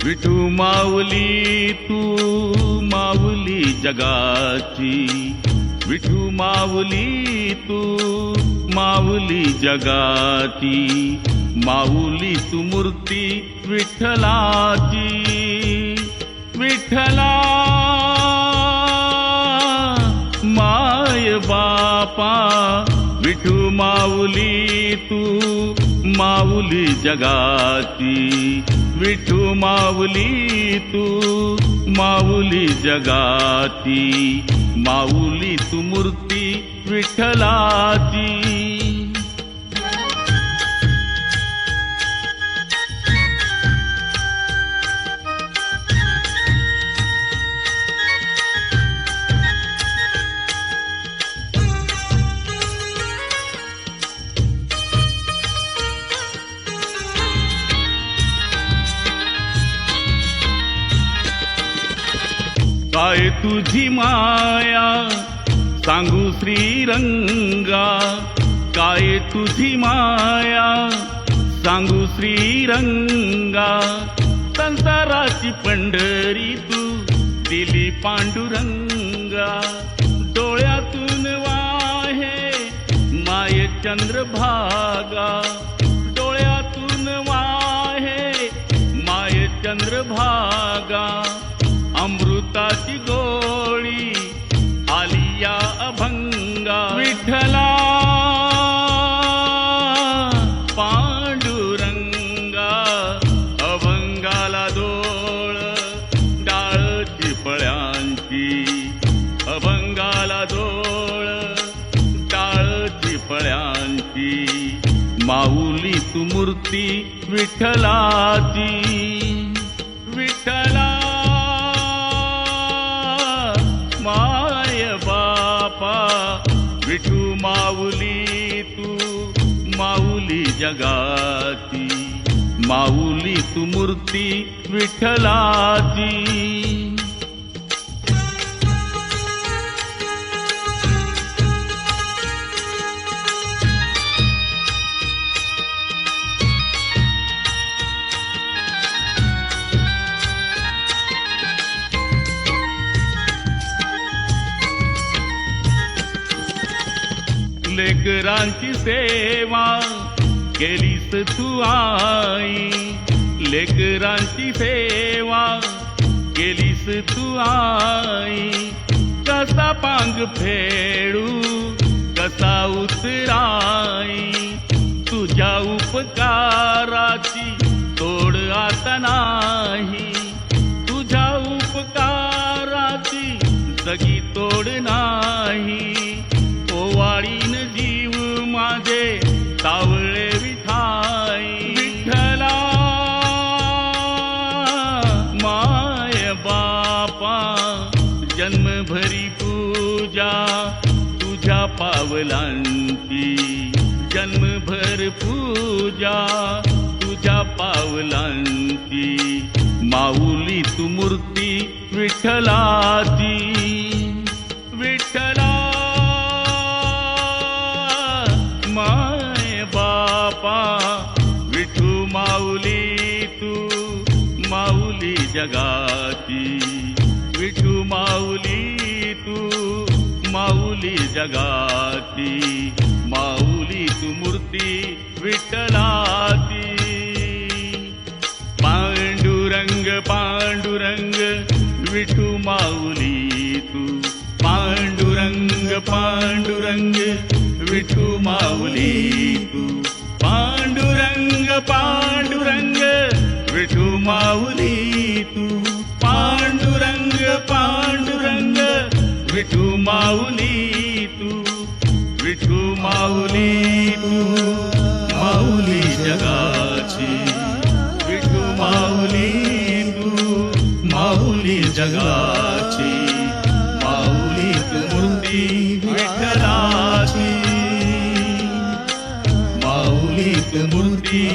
विठू माऊली तू माऊली जगाची, विठू माऊली तू माऊली जगाची, माऊली तू मूर्ती विठ्ठलाची. विठ्ठला माय बापा, विठू माऊली तू माऊली जगाची, विठू माऊली तू माऊली जगाची, माऊली तू मूर्ती विठ्ठलाची. काय तुझी माया सांगू श्रीरंगा, काय तुझी माया सांगू श्रीरंगा, संसाराची पंढरी तू दिली पांडुरंगा. डोळ्यातून वाहे माय चंद्रभागा, डोळ्यातून वाहे माय चंद्रभागा, अमृताची गोळी आलिया अभंगा. विठ्ठला पांडुरंगा, अभंगाला डोळ डाळची फळ्यांची, अभंगाला डोळ डाळची फळ्यांची, माऊली तू मूर्ती विठ्ठलाची. विठ्ठला माय बापा, विठू माऊली तू माऊली जगाची, माऊली तू मूर्ती विठ्ठलाची. लेकरांची सेवा केलीस तू आई, लेकरांची सेवा केलीस तू आई, कसा पांग फेडू कसा उतराई, तुझ्या उपकाराची तोड आता नाही, तुझ्या उपकाराची जगी तोड नाही. ओवाळीन जीव माझे तावळे विठाई. विठ्ठला माय बापा, जन्मभरी पूजा तुझ्या पावलांची, जन्मभर पूजा तुझ्या पावलांची, माऊली तू मूर्ती विठ्ठलाची. विठ्ठला माय बापा, विठू माऊली तू माऊली जगाची, विठू माऊली तू माऊली जगाची, माऊली तू मूर्ती विठ्ठलाची. पांडुरंग पांडुरंग विठू माऊली तू, पांडुरंग पांडुरंग विठू माऊली तू, पांडुरंग पांडुरंग विठू माऊली तू, पांडुरंग पांडुरंग विठू माऊली तू, विठू माऊली तू माऊली जगाची, विठू माऊली तू माऊली जगाची, माऊली तू मूर्ती विठ्ठलाची, माऊली तू मूर्ती